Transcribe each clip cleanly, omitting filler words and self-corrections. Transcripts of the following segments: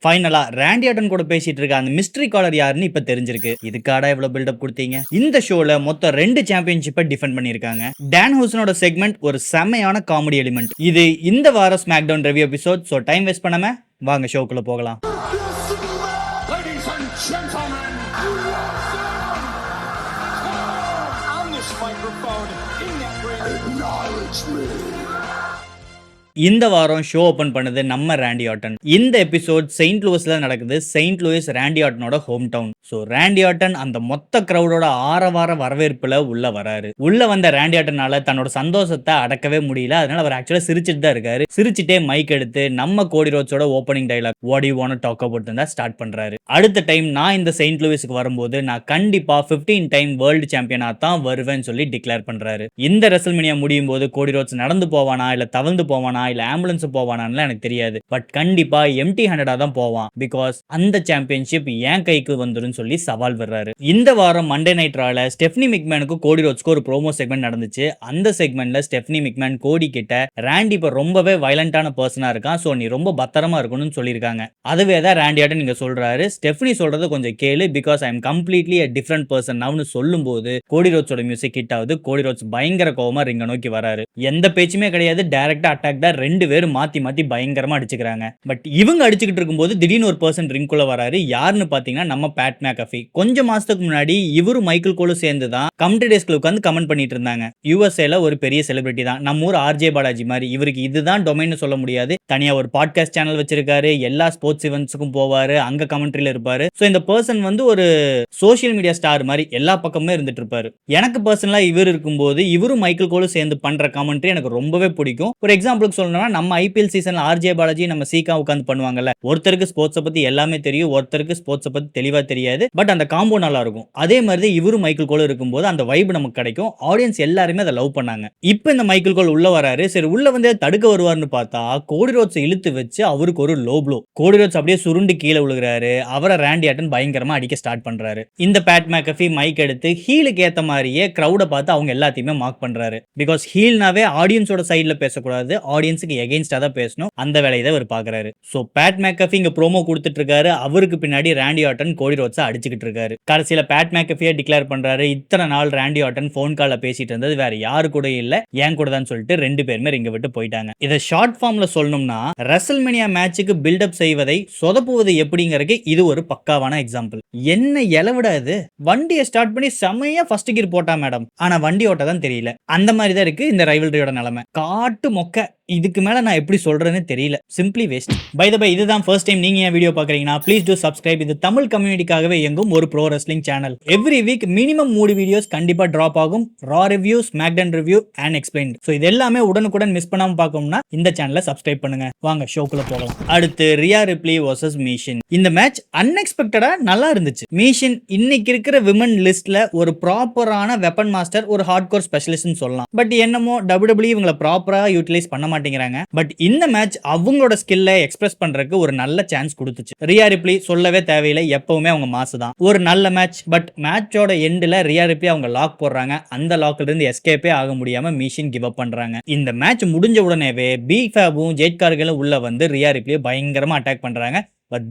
ஃபைனலா ராண்டி ஆர்டன் கூட பேசிட்டு இருக்க அந்த மிஸ்டரி காலர் யாருன்னு இப்ப தெரிஞ்சிருக்கு. இதுக்காடா இவ்வளவு பில்டப் கொடுத்தீங்க? இந்த ஷோல மொத்தம் 2 சாம்பியன்ஷிப்பை டிஃபெண்ட் பண்ணிருக்காங்க. டான் ஹவுசனோட செக்மெண்ட் ஒரு செமையான காமெடி எலிமெண்ட். இது இந்த வார SmackDown review episode. So time waste பண்ணாம வாங்க ஷோக்குள்ள போகலாம். Ladies and gentlemen, on this microphone, in that ring, acknowledge me. இந்த வாரம் ஷோ ஓபன் பண்ணது நம்ம ராண்டி ஆர்டன். இந்த எபிசோட் செயின்ட் லூயிஸ்ல நடக்குது. செயின்ட் லூயிஸ் ராண்டி ஆர்டனோட ஹோம் டவுன். சோ ராண்டி ஆர்டன் அந்த மொத்த கிரௌடோட ஆரவார வரவேற்புல உள்ள வராரு. உள்ள வந்த ராண்டி ஆர்டனால தன்னோட சந்தோஷத்தை அடக்கவே முடியல. அதனால அவர் ஆக்சுவலா சிரிச்சிட்டு தான் இருக்காரு. சிரிச்சிட்டே மைக் எடுத்து நம்ம கோடி ரோட்ஸோட opening dialogue what you want to talk about தான் ஸ்டார்ட் பண்றாரு. அடுத்த டைம் நான் இந்த செயின்ட் லூயிஸ்க்கு வரும்போது நான் கண்டிப்பா 15 டைம் வேர்ல்டு சாம்பியனா தான் வருவேன்னு சொல்லி டிக்ளேர் பண்றாரு. இந்த ரெசல்மேனியா முடியும் போது கோடி ரோட்ஸ் நடந்து போவானா இல்ல தவழ்ந்து போவானா இல்ல ஆம்புலன்ஸ் போவானான்னு எனக்கு தெரியாது. பட் கண்டிப்பா எம்டி ஹேண்டடா தான் போவான். பிகாஸ் அந்த சாம்பியன்ஷிப் என் கைக்கு வந்துரும் சொல்லி சவால் வர்றாரு. இந்த வாரம் மண்டே நைட் ரால ஸ்டெஃப்னி மிக்மேனுக்கு கோடி ரோட்ஸ்க்கு ஒரு ப்ரோமோ செக்மெண்ட் நடந்துச்சு. அந்த செக்மெண்ட்ல ஸ்டெஃப்னி மிக்மேன் கோடி கிட்ட ராண்டி இப்ப ரொம்பவே வயலண்டான பர்சனா இருக்கான். சோ நீ ரொம்ப பத்திரமா இருக்கணும்னு சொல்லியிருக்காங்க. அதுவே தான் ராண்டி ஆர்டன் நீங்க சொல்றாரு. ஸ்டெஃப்னி சொல்றது கொஞ்சம் கேளு. Because I am completely a different person நவுன்னு சொல்லும் போது கோடி ரோட்ஸோட மியூசிக் ஹிட் ஆகுது. கோடி ரோட்ஸ் பயங்கர கோவமா ரிங்க நோக்கி வராரு. எந்த பேச்சுமே கிடையாது. டைரக்டா அட்டாக் தான். ரெண்டு பேரும் மாத்தி மாத்தி பயங்கரமா அடிச்சுக்கிறாங்க. பட் இவங்க அடிச்சுக்கிட்டு இருக்கும்போது திடீர்னு ஒரு பர்சன் ரிங்குள்ள வராரு. யாருன்னு பாத்தீங்கன்னா நம்ம பேட் மேக்கஃபி. கொஞ்சம் மாசத்துக்கு முன்னாடி இவரு மைக்கேல் கோலும் சேர்ந்து தான் கமெண்ட்ரி டெஸ்க்ல உட்கார்ந்து கமெண்ட் பண்ணிட்டு இருந்தாங்க. யூஎஸ்ஏல ஒரு பெரிய செலிபிரிட்டி தான். நம்ம ஊர் ஆர்ஜே பாலாஜி மாதிரி. இவருக்கு இதுதான் டொமைன் சொல்ல முடியாது. தனியா ஒரு பாட்காஸ்ட் சேனல் வச்சிருக்காரு. எல்லா ஸ்போர்ட்ஸ் ஈவென்ட்ஸ்க்கும் போவாரு. அங்க கமெண்ட்ரியில இருப்பாரு. சோ இந்த பர்சன் வந்து ஒரு சோஷியல் மீடியா ஸ்டார் மாதிரி எல்லா பக்கமுமே இருந்துட்டு இருப்பாரு. எனக்கு பர்சனலா இவர் இருக்கும்போது இவரும் மைக்கேல் கோலும் சேர்ந்து பண்ற கமெண்ட்ரி எனக்கு ரொம்பவே பிடிக்கும். ஒரு எக்ஸாம்பிளுக்கு சொல்லணும்னா நம்ம ஐபிஎல் சீசன்ல ஆர்ஜே பாலாஜி நம்ம சீக்கா உட்கார்ந்து பண்ணுவாங்கல்ல. ஒருத்தருக்கு ஸ்போர்ட்ஸ் பத்தி எல்லாமே தெரியும். ஒருத்தருக்கு ஸ்போர்ட்ஸ் பத்தி தெளிவா தெரியாது. பட் அந்த காம்போ நல்லா இருக்கும். அதே மாதிரி இவரும் மைக்கேல் கோலும் இருக்கும்போது அந்த வைப் நமக்கு கிடைக்கும். ஆடியன்ஸ் எல்லாருமே அதை லவ் பண்ணாங்க. இப்போ இந்த மைக்கேல் கோல் உள்ள வராரு. சரி உள்ள வந்து தடுக்க வருவார்னு பார்த்தா கோடி ரோட்ஸ் இழுத்து வச்சு அவருக்கு ஒரு லோ ப்ளோ. கோடி ரோட்ஸ் அப்படியே சுருண்டு கீழே விழுகிறாரு. அவரை ராண்டி ஆர்டன் பயங்கரமா அடிக்க ஸ்டார்ட் பண்றாரு. இந்த பேட் மேக்கஃபி மைக் எடுத்து ஹீலுக்கு ஏத்த மாதிரியே கிரௌட பார்த்து அவங்க எல்லாத்தையுமே மார்க் பண்றாரு. பிகாஸ் ஹீல்னாவே ஆடியன்ஸோட சைடுல பேசக்கூடாது. ஆடியன்ஸுக்கு எகெயின்ஸ்டா தான் பேசணும். அந்த வேலையை தான் இவர் பாக்குறாரு. சோ பேட் மேக்கஃபி இங்க ப்ரோமோ கொடுத்துட்டு இருக்காரு. அவருக்கு பின்னாடி ராண்டி ஆர்டன் கோடி ரோட்ஸ் அடிச்சுக்கிட்டு இருக்காரு. கடைசியில பேட் மேக்கஃபியா டிக்ளேர் பண்றாரு. இத்தனை நாள் ராண்டி ஆர்டன் போன் கால்ல பேசிட்டு இருந்தது வேற யாரு கூட இல்ல ஏன் கூட தான் சொல்லிட்டு ரெண்டு பேருமே ரிங்க விட்டு போயிட்டாங்க. இதை ஷார்ட் ஃபார்ம்ல சொல்லணும்னா ரெசல்மேனியா மேட்சுக்கு பில்டப் செய்வதை சொதப்புவது எப்படிங்கிறதுக்கு இது ஒரு பக்காவான எக்ஸாம்பிள். என்ன எலவிடா இது? வண்டியை ஸ்டார்ட் பண்ணி செமையா ஃபர்ஸ்ட் கியர் போட்டா மேடம். ஆனா வண்டி ஓட்ட தான் தெரியல. அந்த மாதிரி தான் இருக்கு இந்த ரைவல்ரியோட நிலைமை. காட்டு மொக்க. இதுக்கு மேல நான் எப்படி சொல்றேன்னு தெரியல. Simply waste. By the by இதுதான் ஃபர்ஸ்ட் டைம் நீங்க என் வீடியோ பாக்குறீங்கன்னா ப்ளீஸ் டு சப்ஸ்கிரைப். இது தமிழ் கம்யூனிட்டிக்காகவே இயங்கும் ஒரு pro wrestling channel. Every week minimum 3 videos கண்டிப்பா டிராப் ஆகும். Raw review, SmackDown review and explained. So இது எல்லாமே உடனுக்குடன் மிஸ் பண்ணாம பார்க்கணும்னா இந்த சேனலை சப்ஸ்கிரைப் பண்ணுங்க. வாங்க ஷோக்குள்ள போகலாம். அடுத்து ரியா ரிப்ளி வர்சஸ் மீஷின். இந்த மேட்ச் அன்எக்ஸ்பெக்டடா நல்லா இருந்துச்சு. மீஷின் இன்னைக்கு இருக்கிற விமன் லிஸ்ட்ல ஒரு ப்ராப்பரான வெப்பன் மாஸ்டர், ஒரு ஹார்ட்கோர் ஸ்பெஷலிஸ்ட்னு சொல்லலாம். பட் என்னமோ WWE இவங்களை ப்ராப்பரா யூட்டிலைஸ் பண்ண மாட்டேங்கிறாங்க. பட் இந்த மேட்ச் அவங்களோட ஸ்கில்ல எக்ஸ்பிரஸ் பண்றதுக்கு ஒரு நல்ல சான்ஸ் கொடுத்துச்சு. ரியா ரிப்ளி சொல்லவே தேவையில்லை. எப்பவுமே அவங்க மாசு தான். ஒரு நல்ல மேட்ச். பட் மேட்சோட எண்ட்ல ரியா ரிப்ளி அவங்க லாக் போடுறாங்க. அந்த லாக்ல இருந்து எஸ்கேப்பே ஆக முடியாம மீஷின் கிவ் அப் பண்றாங்க. இந்த மேட்ச் முடிஞ்ச உடனேவே பீஃபேபும் ஜெட் கார்கிலும் உள்ள வந்து ரியா ரிப்ளியை பயங்கரமா அட்டாக் பண்றாங்க.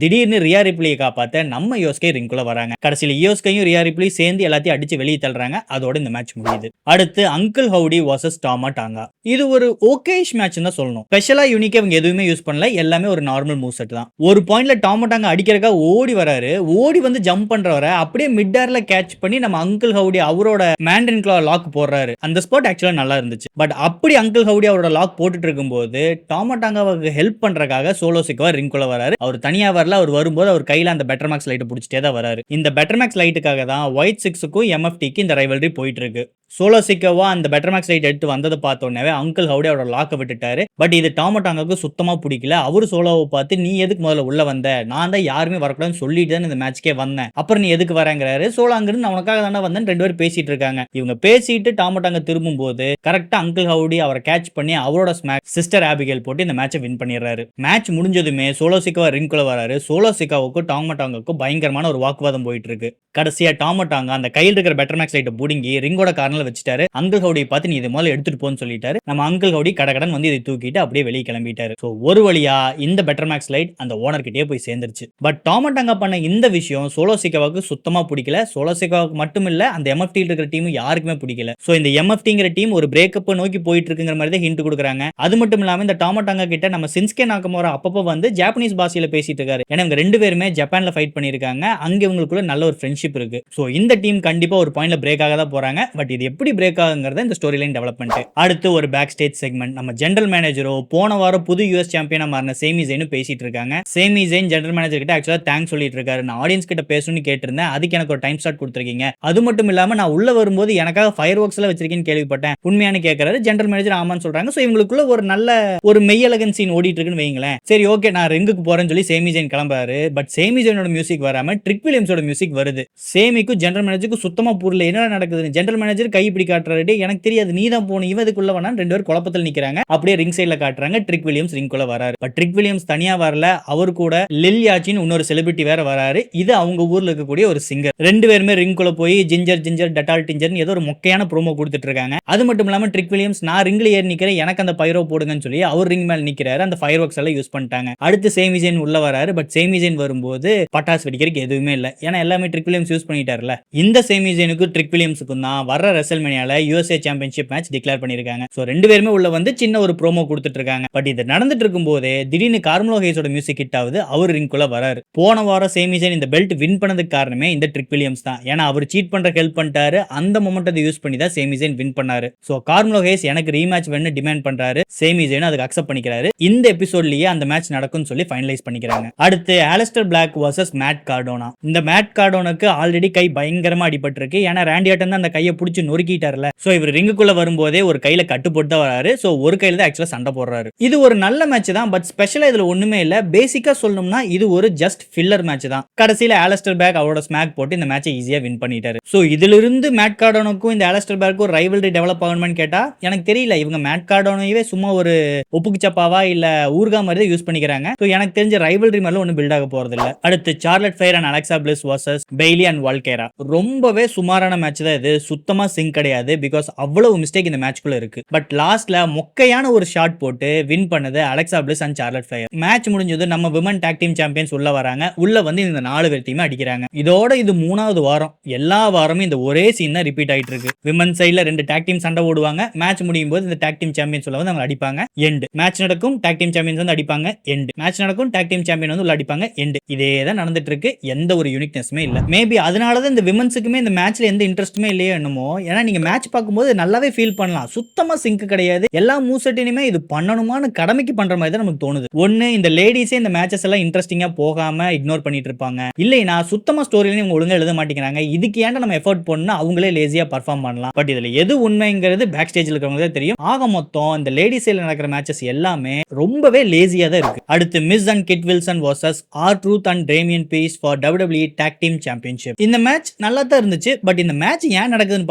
திடீர்னு ரியா ரிப்ளியை காப்பாத்த நம்ம யோஸ்கே ரிங்குள்ள வராங்க. கடைசியில் யோஸ்கையும் ரியா ரிப்ளி சேர்ந்து எல்லாத்தையும் அடிச்சு வெளியே தள்ளுறாங்க. அதோட இந்த மேட்ச் முடியுது. அடுத்து அங்கிள் ஹவுடி வர்சஸ் டாமா டாங்கா. இது ஒரு ஓகேஷ் மேட்ச் தான் சொல்லணும். ஸ்பெஷலா யூனிக்கா இவங்க எதுவுமே யூஸ் பண்ணல. எல்லாமே ஒரு நார்மல் மூவ் செட் தான். ஒரு பாயிண்ட்ல டாமா டாங்கா அடிக்கிறக்கா ஓடி வராரு. ஓடி வந்து ஜம்ப் பண்றவரை அப்படியே மிட் ஏர்ல கேட்ச் பண்ணி நம்ம அங்கிள் ஹவுடி அவரோட மேண்டன் கிளா லாக் போடுறாரு. அந்த ஸ்பாட் ஆக்சுவலா நல்லா இருந்துச்சு. பட் அப்படி அங்கிள் ஹவுடி அவரோட லாக் போட்டுட்டு இருக்கும்போது டாமா டாங்காவுக்கு ஹெல்ப் பண்றதுக்காக சோலோ சிக்கவா ரிங்குள்ள வராரு. அவர் தனியா வரல. அவர் வரும்போது அவர் கையில அந்த பெட்டர் மேக்ஸ் லைட் பிடிச்சிட்டே தான் வராரு. இந்த பெட்டர் மேக்ஸ் லைட்டுக்காக தான் ஒயிட் சிக்ஸுக்கும் எம்எஃப்டிக்கு இந்த ரைவல்ரி போயிட்டு இருக்கு. சோலோ சிக்கவா அந்த பெட்டர் மேக்ஸ் லைட் எடுத்து வந்ததை பார்த்தோன்னே அங்கிள் ஹவுடி அவரோட லாக்க விட்டுட்டாரு. பட் இது டாமா டாங்காக்கு சுத்தமா பிடிக்கல. அவரு சோலோவை பார்த்து நீ எதுக்கு முதல்ல உள்ள வந்த? நான் தான் யாருமே வரக்கூடாதுன்னு சொல்லிட்டு தான் இந்த மேட்ச்க்கே வந்தேன். அப்புறம் நீ எதுக்கு வரங்கிறாரு. சோலோ அங்கிருந்து உனக்காக தானே வந்தேன். ரெண்டு பேரும் பேசிட்டு இருக்காங்க. இவங்க பேசிட்டு டாமா டாங்கா திரும்பும் போது கரெக்டா அங்கிள் ஹவுடி அவரை கேட்ச் பண்ணி அவரோட ஸ்மாக் சிஸ்டர் ஆபிகேல் போட்டு இந்த மேட்சை வின் பண்ணிடுறாரு. மேட்ச் முடிஞ்சதுமே சோலோ சிக்கவா ரிங்குள்ள வராரு. சோலோ சிக்காவுக்கும் டாமடாங்காவுக்கும் பயங்கரமான ஒரு வாக்குவாதம் போயிட்டு இருக்கு. கடைசியா டாமடாங்கா அந்த கையில் இருக்கிற பெட்டர்மேக்ஸ் லைட்டை புடுங்கி ரிங்கோட கார்னர்ல வச்சுட்டாரு. அங்கிள் ஹவுடியை பார்த்து நீ இது முதல்ல எடுத்துட்டு போன்னு சொல்லிட்டாரு. நம்ம அங்கிள் ஹவுடி கடகடன் வந்து இதை தூக்கிட்டு அப்படியே வெளியே கிளம்பிட்டாரு. சோ ஒரு வழியா இந்த பெட்டர்மேக்ஸ் லைட் அந்த ஓனர் கிட்டே போய் சேர்ந்துருச்சு. பட் டாமடாங்கா பண்ண இந்த விஷயம் சோலோ சிக்காவுக்கு சுத்தமா பிடிக்கல. சோலோ சிக்காவுக்கு மட்டும் இல்ல, அந்த MFT இருக்கிற டீம் யாருக்குமே பிடிக்கல. சோ இந்த MFTங்கிற டீம் ஒரு பிரேக்கப் நோக்கி போயிட்டு இருக்குங்கிற மாதிரி தான் ஹிண்ட் கொடுக்குறாங்க. அது மட்டும் இல்லாம இந்த டாமடாங்கா கிட்ட நம்ம சின்ஸ்கே நாகமோரா அப்பப்போ வந்து ஜாப்பனீஸ் பாஷையில பேசிட்டு இருக்காரு. ஏன்னா இவங்க ரெண்டு பேருமே ஜப்பான்ல ஃபைட் பண்ணிருக்காங்க. அங்க இவங்களுக்குள்ள நல்ல ஒரு ஃப்ரெண்ட்ஷிப் இருக்கு. சோ இந்த டீம் கண்டிப்பா ஒரு பாயிண்ட்ல பிரேக் ஆக தான் போறாங்க. பட் இது எப்படி பிரேக் ஆகுங்கிறத இந்த ஸ்டோரி லைன் டெவலப்மெண்ட். அடுத்து ஒரு பேக் ஸ்டேஜ் செக்மெண்ட். நம்ம ஜெனரல் மேனேஜரோ போன வாரம் புது US சாம்பியனா மாறின சேமி ஜெயின் பேசிட்டு இருக்காங்க. சேமி ஜெயின் ஜெனரல் மேனேஜர் கிட்ட ஆக்சுவலா தேங்க்ஸ் சொல்லிட்டு இருக்காரு. நான் ஆடியன்ஸ் கிட்ட பேசணும்னு கேட்டிருந்தேன், அதுக்கு எனக்கு ஒரு டைம் ஸ்லாட் கொடுத்துருக்கீங்க. அது மட்டும் இல்லாம நான் உள்ள வரும்போது எனக்காக ஃபயர் ஒர்க்ஸ் எல்லாம் வச்சிருக்கேன்னு கேள்விப்பட்டேன், உண்மையான கேட்கறாரு. ஜெனரல் மேனேஜர் ஆமான்னு சொல்றாங்க. சோ இவங்களுக்குள்ள ஒரு நல்ல ஒரு மெய்யழகன் சீன் ஓடிட்டு இருக்குன்னு வைங்களேன். சரி ஓகே நான் ரிங்குக்கு போறேன்னு சொல்லி சேமி ஜெயின் கிளம்புறாரு. பட் சேமி ஜெயினோட மியூசிக் வராம ட்ரிக் வில்லியம்ஸோட மியூசிக் வருது. சேமிக்கும் ஜெனரல் மேனேஜருக்கு சுத்தமா புரியல என்ன நடக்குது. ஜெனரல் மேனேஜர் கை இப்படி காட்டுறாரு, எனக்கு தெரியாது நீ தான் போன இவன் இதுக்குள்ள வேணா. ரெண்டு பேரும் குழப்பத்தில் நிக்கிறாங்க. அப்படியே ரிங் சைடுல காட்டுறாங்க. ட்ரிக் வில்லியம்ஸ் ரிங்குள்ள வராரு. பட் ட்ரிக் வில்லியம்ஸ் தனியா வரல, அவர் கூட லில் யாச்சின்னு இன்னொரு செலிபிரிட்டி வேற வராரு. இது அவங்க ஊர்ல இருக்கக்கூடிய ஒரு சிங்கர். ரெண்டு பேருமே ரிங்குள்ள போய் ஜிஞ்சர் ஜிஞ்சர் டட்டால் டிஞ்சர் ஏதோ ஒரு மொக்கையான ப்ரோமோ கொடுத்துட்டு இருக்காங்க. அது மட்டும் இல்லாம ட்ரிக் வில்லியம்ஸ் நான் ரிங்ல ஏறி நிக்கிறேன், எனக்கு அந்த பைரோ போடுங்கன்னு சொல்லி அவர் ரிங் மேல நிக்கிறாரு. அந்த ஃபயர் ஒர்க்ஸ் எல்லாம் யூஸ் பண்ணிட்டாங்க. அடுத்து சேமி ஜெயின் உள்ள வராரு. பட் சேமி ஜெயின் வரும்போது பட்டாசு வெடிக்கிறதுக்கு எதுவுமே இல்ல, ஏன்னா எல்லாமே ட்ரிக் வில்லியம்ஸ் யூஸ் பண்ணிட்டாருல. இந்த சேமி ஜெயினுக்கு ட்ரிக் வில்லியம்ஸுக்கும் தான் வர ரெசல்மேனியால USA சாம்பியன்ஷிப் மேட்ச் டிக்ளேர் பண்ணிருக்காங்க. சோ ரெண்டு பேருமே உள்ள வந்து சின்ன ஒரு ப்ரோமோ கொடுத்துட்டு இருக்காங்க. பட் இது நடந்துட்டு இருக்கும் போதே திடீர்னு கார்மெலோ ஹேஸோட மியூசிக் ஹிட் ஆகுது. அவர் ரிங்குள்ள வராரு. போன வாரம் சேமி ஜெயின் இந்த பெல்ட் வின் பண்ணதுக்கு காரணமே இந்த ட்ரிக் வில்லியம்ஸ் தான். ஏன்னா அவர் சீட் பண்ற ஹெல்ப் பண்ணிட்டாரு. அந்த மொமெண்ட்டை யூஸ் பண்ணி தான் சேமி ஜெயின் வின் பண்ணாரு. சோ கார்மெலோ ஹேஸ் எனக்கு ரீமேட்ச் வேணும்னு டிமாண்ட் பண்றாரு. சேமி ஜெயின் அதுக்கு அக்செப்ட் பண்ணிக்கிறாரு. இந்த எபிசோட்லயே அந்த மேட்ச் நடக்கும்னு சொல்லி ஃபைனலைஸ் பண்ணிக்கிறாங்க. அடுத்து அலிஸ்டர் பிளாக் vs மேட் கார்டோனா. இந்த மேட் கார்டோனுக்கு ஆல்ரெடி கை பயங்கரமா அடிபட்டிருக்கு. ஏன்னா ராண்டி ஆர்டன் தான் அந்த கையை பிடிச்சி நொறுக்கிட்டார்ல. சோ இவர் ரிங்குக்குள்ள வரும்போதே ஒரு கையில கட்டு போட்டு தான் வராரு. சோ ஒரு கையில தான் ஆக்சுவலா சண்டை போடுறாரு. இது ஒரு நல்ல மேட்ச் தான். பட் ஸ்பெஷலா இதுல ஒண்ணுமே இல்ல. பேசிக்கா சொல்லணும்னா இது ஒரு ஜஸ்ட் ஃபில்லர் மேட்ச் தான். கடைசியில அலிஸ்டர் பிளாக் அவரோட ஸ்மாக் போட்டு இந்த மேட்சை ஈஸியா வின் பண்ணிட்டாரு. சோ இதுல இருந்து மேட் கார்டோனுக்கும் இந்த அலிஸ்டர் பிளாக்கும் ஒரு ரைவல்ரி டெவலப் ஆகணும்னு கேட்டா எனக்கு தெரியல. இவங்க மேட் கார்டோனையே சும்மா ஒரு ஒப்புக்கு சப்பாவா இல்ல ஊர்கா மாதிரி தான் யூஸ் பண்ணிக்கிறாங்க. சோ எனக்கு தெரிஞ்ச ரைவல்ரி மேல ஒன்னும் பில்ட் ஆக போறது இல்ல. அடுத்து Charlotte Flair and Alexa Bliss vs Bayley and Valkyria. ரொம்பவே சுமாரான மேட்ச் தான் இது. சுத்தமா சிங்க் கிடையாது. பிகாஸ் அவ்வளவு மிஸ்டேக் இந்த மேட்ச்க்குள்ள இருக்கு. பட் லாஸ்ட்ல மொக்கையான ஒரு ஷாட் போட்டு வின் பண்ணது Alexa bliss and சார்லட் fire. Match முடிஞ்சது நம்ம விமன் டாக் டீம் சாம்பியன்ஸ் உள்ள வராங்க. உள்ள வந்து இந்த 4 பேர் டீம் அடிக்கிறாங்க. இதோட இது 3வது வாரம். எல்லா வாரமும் இந்த ஒரே சீன் தான் ரிப்பீட் ஆயிட்டு இருக்கு. விமன் சைடுல 2 டாக் டீம் சண்டை ஓடுவாங்க. மேட்ச் முடியும் போது இந்த டாக் டீம் சாம்பியன்ஸ் உள்ள வந்து அவங்க அடிப்பாங்க. எண்ட் மேட்ச் நடக்கும். டாக் டீம் சாம்பியன்ஸ் வந்து அடிப்பாங்க. எண்ட் மேட்ச் நடக்கும். டாக் டீம் சாம்பியன் வந்து உள்ள அடிப்பாங்க. எண்ட் இதே தான் நடந்துட்டு இருக்கு. எந்த ஒரு யூனிக்னஸ்மே இல்ல. மேபி அதனால தான் இந்த விமன்ஸுக்குமே இந்த மேட்ச்ல எந்த இன்ட்ரெஸ்ட்டுமே இல்லையோ என்னமோ. ஏன்னா நீங்க மேட்ச் பார்க்கும்போது நல்லாவே ஃபீல் பண்ணலாம். சுத்தமா சிங்க் கிடையாது. எல்லா மூவ்செட்டினுமே இது பண்ணணுமான்னு கடமைக்கு பண்ற மாதிரி தான் நமக்கு தோணுது. ஒன்னு இந்த லேடிஸே இந்த மேட்சஸ் எல்லாம் இன்ட்ரெஸ்டிங்கா போகாம இக்னோர் பண்ணிட்டு இருப்பாங்க. இல்லைனா சுத்தமா ஸ்டோரியில இவங்க ஒழுங்கா எழுத மாட்டேங்கிறாங்க. இதுக்கு ஏன்டா நம்ம எஃபோர்ட் பண்ணா அவங்களே லேசியா பர்ஃபார்ம் பண்ணலாம். பட் இதுல எது உண்மைங்கிறது பேக் ஸ்டேஜ்ல இருக்கவங்க தான் தெரியும். ஆக மொத்தம் இந்த லேடிஸ் சைடுல நடக்கிற மேட்சஸ் எல்லாமே ரொம்பவே லேசியா தான் இருக்கு. அடுத்து Miz and Kid Wilson vs R-Truth and Damian Priest for WWE tag team championship. இந்த மேட்ச் நல்லா தான் இருந்துச்சு. பட் இந்த மேட்ச் ஏன் நடக்குதுன்னு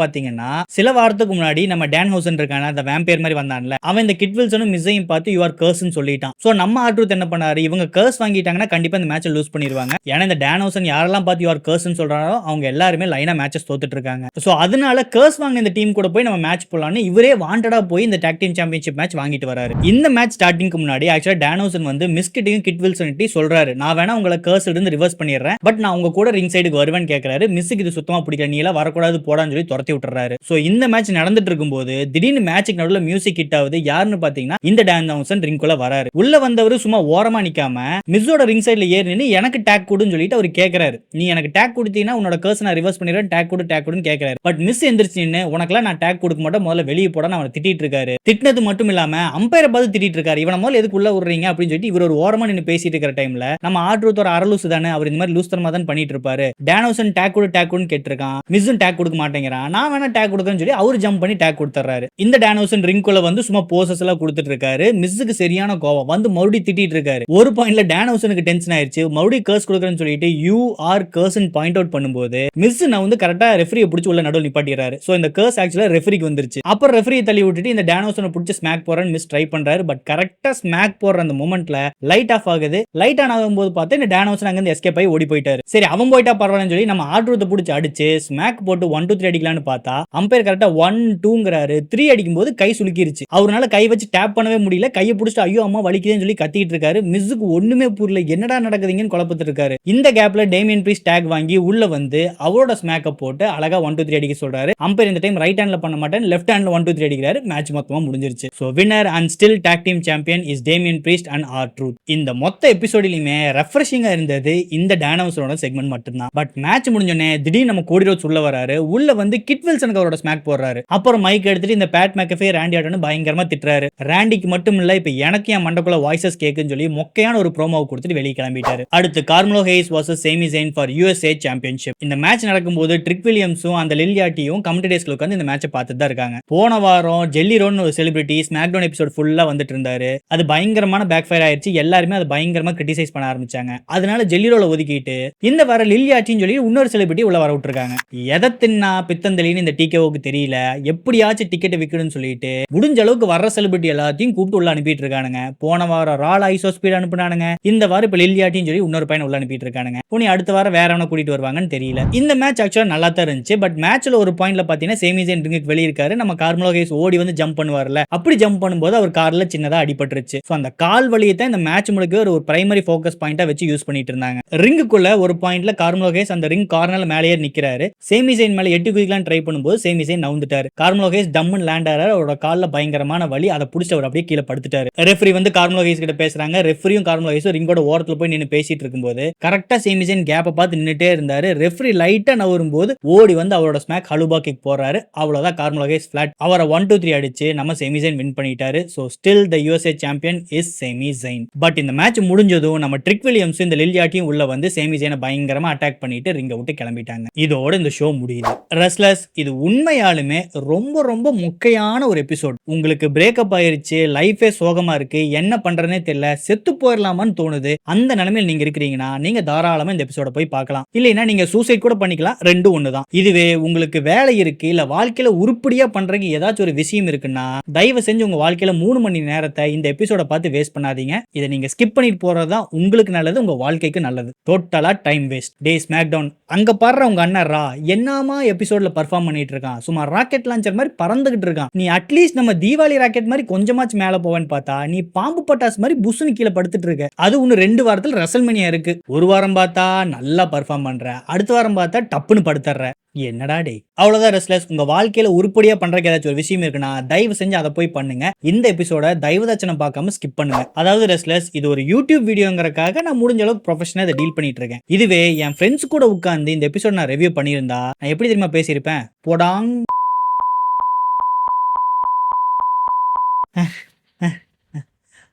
பாத்தீங்கன்னா சில வாரத்துக்கு முன்னாடி நம்ம டேன் ஹவுசன் இருக்கான அந்த வேம்பயர் மாதிரி வந்தான்ல, அவன் இந்த கிட் வில்சனும் மிஸ்ஸையும் பார்த்து யூ ஆர் கர்ஸ்னு சொல்லிட்டான். சோ நம்ம R-Truth என்ன பண்ணாரு, இவங்க கர்ஸ் வாங்கிட்டாங்கன்னா கண்டிப்பா இந்த மேட்சை லூஸ் பண்ணிடுவாங்க. ஏன்னா இந்த டேன் ஹவுசன் யாரெல்லாம் பார்த்து யூ ஆர் கர்ஸ்னு சொல்றாரோ அவங்க எல்லாருமே லைனா மேட்சஸ் தோத்துட்டு இருக்காங்க. சோ அதனால கர்ஸ் வாங்க இந்த டீம் கூட போய் நம்ம மேட்ச் போலான்னு இவரே வாண்டடா போய் இந்த டாக் டீம் சாம்பியன்ஷிப் மேட்ச் வாங்கிட்டு வராரு. இந்த மேட்ச் ஸ்டார்டிங்க்கு முன்னாடி ஆக்சுவலா டேன் ஹவுசன் வந்து மிஸ்கிட்டையும் கிட் வில்சன்கிட்டையும் சொல்றாரு, நான் வேணா உங்களை கர்ஸ் இருந்து ரிவர்ஸ் பண்ணிடுறேன், பட் நான் உங்க கூட ரிங் சைடுக்கு வருவேன்னு கேட்கறாரு. மிஸ்ஸுக்கு இது சுத்தமா பிடிக்கல, நீ எல்லாம் வரக்கூடாது போடான்னு சொல்லி துரத்தி விட்டுறாரு. சோ இந்த மேட்ச் நடந்துட்டு இருக்கும்போது திடீர்னு மேட்சுக்கு நடுவுல மியூசிக் ஹிட் ஆகுது. யாருன்னு பாத்தீங்கன்னா இந்த டேன் ஹவுசன் ரிங்குள்ள வராரு. உள்ள வந்தவர் சும்மா ஓரமா நிக்காம மிஸ்ஸோட ரிங் சைடுல ஏறி நின்னு எனக்கு டேக் கொடுன்னு சொல்லிட்டு அவர் கேட்கறாரு. நீ எனக்கு டேக் கொடுத்தீங்கன்னா உன்னோட கர்ஸ் நான் ரிவர்ஸ் பண்ணிடுறேன், டேக் கொடுன்னு கேட்கறாரு. பட் மிஸ் எந்திரிச்சு நின்னு உனக்கெல்லாம் நான் டேக் கொடுக்க மாட்டேன், முதல்ல வெளியே போடான்னு அவனை திட்டிட்டு இருக்காரு. திட்டினது மட்டும் இல்லாம அம்பையரை பார்த்து திட்டிட்டு இருக்காரு. இவனை முதல்ல எதுக்கு உள்ள விடுறீங்க அப்படின்னு சொல்லிட்டு இவர் ஒரு ஓரமா நின்னு பேசிட்டு இருக்கிற டைம்ல நம்ம R-Truth ஒரு அரலூசு தானே, அவர் இந்த மாதிரி லூஸ்தரமா தான் பண்ணிட்டு இருப்பாரு. டேன் ஹவுசன் டேக் கொடுன்னு கேட்டிருக்கான். மிஸ்ஸும் டேக் கொடுக்க மாட்டேங்கிறான். நான் வேணா டேக் கொடுக்கன்னு சொல்லி அவர் ஜம்ப் பண்ணி டேக் கொடுத்துறாரு. இந்த டேன் ஹவுசன் ரிங்குள்ள வந்து சும்மா போசஸ் எல்லாம் கொடுத்துட்டு இருக்காரு. மிஸ்ஸுக்கு சரியான கோவம் வந்து மறுபடியும் திட்டிட்டு இருக்காரு. ஒரு பாயிண்ட்ல டேன் ஹவுசனுக்கு டென்ஷன் ஆயிருச்சு. மறுபடியும் கர்ஸ் கொடுக்குறேன்னு சொல்லிட்டு யூ ஆர் கர்ஸ்ன்னு பாயிண்ட் அவுட் பண்ணும்போது மிஸ் நான் வந்து கரெக்டா ரெஃபரியை பிடிச்சி உள்ள நடுவில் நிப்பாட்டிடுறாரு. சோ இந்த கர்ஸ் ஆக்சுவலா ரெஃபரிக்கு வந்துருச்சு. அப்புறம் ரெஃபரியை தள்ளி விட்டுட்டு இந்த டேன் ஹவுசனை பிடிச்சி ஸ்மாக் போறான்னு மிஸ் ட்ரை பண்றாரு. பட் கரெக்டா ஸ்மாக் போடுற அந்த மொமெண்ட்ல லைட் ஆஃப் ஆகுது. லைட் லைட் ஆன் ஆகும்போது பார்த்து இந்த டேனோஸ் அங்க இருந்து எஸ்கேப் ஆகி ஓடி போயிட்டாரு. சரி அவன் போயிட்டா பரவாயில்லன்னு சொல்லி நம்ம ஆர்ட்ரூத்தை பிடிச்சி அடிச்சு ஸ்மாக் போட்டு 1 2 3 அடிக்கலாம்னு பார்த்தா அம்பையர் கரெக்டா 1 2ங்கறாரு. 3 அடிக்கும்போது கை சுளுக்கிருச்சு. அவரால கை வச்சு டேப் பண்ணவே முடியல. கையை பிடிச்சிட்டு ஐயோ அம்மா வலிக்குதுன்னு சொல்லி கத்திட்டு இருக்காரு. மிஸ்ஸுக்கு ஒண்ணுமே புரியல, என்னடா நடக்குதுங்கன்னு குழப்பத்திட்டு இருக்காரு. இந்த கேப்ல டேமியன் பிரீஸ்ட் டேக் வாங்கி உள்ள வந்து அவரோட ஸ்மாக்க போட்டு அழகா 1 2 3 அடிக்க சொல்றாரு. அம்பையர் இந்த டைம் ரைட் ஹேண்ட்ல பண்ண மாட்டேன், லெஃப்ட் ஹேண்ட்ல 1 2 3 அடிக்கிறாரு. மேட்ச் மொத்தமா முடிஞ்சிருச்சு. So winner and still talk team champion is Damian priest and R-truth. இந்த மொத்த எபிசோட்லயுமே ரெஃப்ரெஷிங்கா இருந்தது இந்த டானோஸரோட செக்மெண்ட் மட்டும்தான். பட் மேட்ச் முடிஞ்சோனே திடீர்னு நம்ம கோடி ரோட்ஸ் உள்ள வராரு. உள்ள வந்து கிட் வில்சனுக்கு அவரோட ஸ்மாக் போடுறாரு. அப்புறம் மைக் எடுத்துட்டு இந்த பேட் மேக்கஃபே ராண்டி ஆர்டன் பயங்கரமா திட்டுறாரு. ராண்டிக்கு மட்டும் இல்ல இப்ப எனக்கு என் மண்டக்குள்ள வாய்ஸஸ் கேக்குன்னு சொல்லி மொக்கையான ஒரு ப்ரோமோவை கொடுத்துட்டு வெளியே கிளம்பிட்டாரு. அடுத்து Carmelo Hayes vs Sami Zayn for USA championship. இந்த மேட்ச் நடக்கும்போது ட்ரிக் வில்லியம்ஸும் அந்த லில்லியாட்டியும் கமெண்டேட்டர்ஸ்ல உட்கார்ந்து இந்த மேட்சை பார்த்துட்டு தான் இருக்காங்க. போன வாரம் ஜெல்லி ரோன்னு ஒரு செலிபிரிட்டி ஸ்மாக்டவுன் எபிசோட் ஃபுல்லா வந்துட்டு இருந்தாரு. அது பயங்கரமான பேக் ஃபயர் ஆயிருச்சு. எல்லாருமே அது பயங்கரமா கிரிட்டிசைஸ் பண்ண ஆரம்பிச்சாங்க. அதனால ஜெல்லி ரோல ஒதுக்கிட்டு இந்த வாரம் லில்லியாட்டின்னு சொல்லி இன்னொரு செலிபிரிட்டி உள்ள வர விட்டுருக்காங்க. எதை தின்னா பித்தந்தலின்னு இந்த டிகேவுக்கு தெரியல. எப்படியாச்சும் டிக்கெட் விக்கணும்னு சொல்லிட்டு முடிஞ்ச அளவுக்கு வர்ற செலிபிரிட்டி எல்லாத்தையும் கூப்பிட்டு உள்ள அனுப்பிட்டு இருக்கானுங்க. போன வாரம் ரால் ஐசோ ஸ்பீட் அனுப்புனானுங்க. இந்த வாரம் இப்ப லில்லியாட்டின்னு சொல்லி இன்னொரு பையன் உள்ள அனுப்பிட்டு இருக்கானுங்க. புனி அடுத்த வாரம் வேற எவனை கூட்டிட்டு வருவாங்கன்னு தெரியல. இந்த மேட்ச் ஆக்சுவலா நல்லா தான் இருந்துச்சு. பட் மேட்ச்ல ஒரு பாயிண்ட்ல பாத்தீங்கன்னா சேமி ஜெயின் ரிங்குக்கு வெளிய இருக்காரு. நம்ம கார்மெலோ ஹேய்ஸ் ஓடி வந்து ஜம்ப் பண்ணுவார்ல, அப்படி ஜம்ப் பண்ணும்போது அவர் கார்ல சின்னதா அடிபட்டுருச்சு. சோ அந்த கால் வலியை தான் இந்த மேட்ச் முழுக்க ஒரு பிரைமரி ஃபோக்கஸ் பாயிண்டா வச்சு யூஸ் பண்ணிட்டு இருந்தாங்க. ரிங்குக்குள்ள ஒரு பாயிண்ட்ல கார்மெலோ ஹேய்ஸ் அந்த ரிங் கார்னர்ல மேலேயே நிக்கிறாரு. சேமி ஜெயின் மேல எட்டு குதிக்கலாம் ட்ரை பண்ணும்போது சேமி ஜெயின் நவுந்துட்டாரு. கார்மெலோ ஹேய்ஸ் டம்முன்னு லேண்ட் ஆறாரு. அவரோட கால்ல பயங்கரமான வலி. அதை புடிச்சு அவர் அப்படியே கீழே படுத்துட்டாரு. ரெஃப்ரி வந்து கார்மெலோ ஹேய்ஸ் கிட்ட பேசுறாங்க. ரெஃப்ரியும் கார்மெலோ ஹேய்ஸும் ரிங்கோட ஓரத்துல போய் நின்னு பேசிட்டு இருக்கும்போது கரெக்டா சேமி ஜெயின் கேப்பை பார்த்து நின்னுட்டே இருந்தாரு. ரெஃப்ரி லைட்டா நவரும் போது ஓடி வந்து அவரோட ஸ்மாக் ஹலுபா கிக் போறாரு. அவ்வளவுதான் கார்மெலோ ஹேய்ஸ் ஃபிளாட். அவரை 1 2 3 அடிச்சு நம்ம சேமி ஜெயின் வின் பண்ணிட்டாரு. So still the USA champion is Sami Zayn. But இந்த மேட்ச் முடிஞ்சதும் நம்ம ட்ரிக் வில்லியம்ஸ் இந்த லில்லியாட்டியும் உள்ள வந்து சேமி ஜெயினை பயங்கரமா அட்டாக் பண்ணிட்டு ரிங்க விட்டு கிளம்பிட்டாங்க. இதோட இந்த ஷோ முடியுது. ரெஸ்லர்ஸ், இது உண்மையாலுமே ரொம்ப ரொம்ப மொக்கையான ஒரு எபிசோட். உங்களுக்கு பிரேக்கப் ஆயிருச்சு, லைஃபே சோகமா இருக்கு, என்ன பண்றதுனே தெரியல, செத்து போயிடலாமான்னு தோணுது. அந்த நிலைமையில் நீங்க இருக்கிறீங்கன்னா நீங்க தாராளமா இந்த எபிசோட போய் பார்க்கலாம். இல்லைன்னா நீங்க சூசைட் கூட பண்ணிக்கலாம். ரெண்டும் ஒண்ணுதான். இதுவே உங்களுக்கு வேலை இருக்கு, இல்ல வாழ்க்கையில உருப்படியா பண்றதுக்கு ஏதாச்சும் ஒரு விஷயம் இருக்குன்னா தயவு செஞ்சு உங்க வாழ்க்கையில 3 மணி நேரத்தை இந்த எபிசோட பார்த்து வேஸ்ட் பண்ணாதீங்க. இதை நீங்க ஸ்கிப் பண்ணிட்டு போறதுதான் உங்களுக்கு நல்லது, உங்க வாழ்க்கைக்கு நல்லது. டோட்டலா டைம் வேஸ்ட். டே ஸ்மாக்டவுன் அங்க பாடுற உங்க அண்ணன் ரா என்னமா எபிசோட்ல பர்ஃபார்ம் பண்ணிட்டு இருக்கான். சும்மா ராக்கெட் லான்ச்சர் மாதிரி பறந்துகிட்டு இருக்கான். நீ அட்லீஸ்ட் நம்ம தீபாவளி ராக்கெட் மாதிரி கொஞ்சமாச்சு மேல போவேன்னு பார்த்தா நீ பாம்பு பட்டாசு மாதிரி புஷ்னு கீழே படுத்துட்டு இருக்க. அது இன்னும் 2 வாரத்துல ரெசல்மேனியா இருக்கு. ஒரு வாரம் பார்த்தா நல்லா பர்ஃபார்ம் பண்ற, அடுத்த வாரம் பார்த்தா டப்புன்னு படுத்துற. என்னடா டே. அவ்வளவுதான் ரெஸ்லர்ஸ், உங்க வாழ்க்கையில உருப்படியா பண்றதுக்கு ஏதாச்சும் ஒரு விஷயம் இருக்குன்னா தயவு செஞ்சு அதை போய் பண்ணுங்க. இந்த எபிசோட தயவுதாச்சனை பார்க்காம ஸ்கிப் பண்ணுங்க. அதாவது ரெஸ்லர்ஸ், இது ஒரு யூடியூப் வீடியோங்கறக்காக நான் முடிஞ்ச அளவுக்கு ப்ரொஃபஷனலா இதை டீல் பண்ணிட்டு இருக்கேன். இதுவே என் ஃப்ரெண்ட்ஸ் கூட உட்கார்ந்து இந்த எபிசோட் நான் ரிவ்யூ பண்ணியிருந்தா நான் எப்படி தெரியுமா பேசியிருப்பேன்? போடாங்.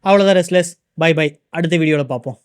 அவ்வளவுதான் ரெஸ்லர்ஸ், பை பை. அடுத்த வீடியோல பார்ப்போம்.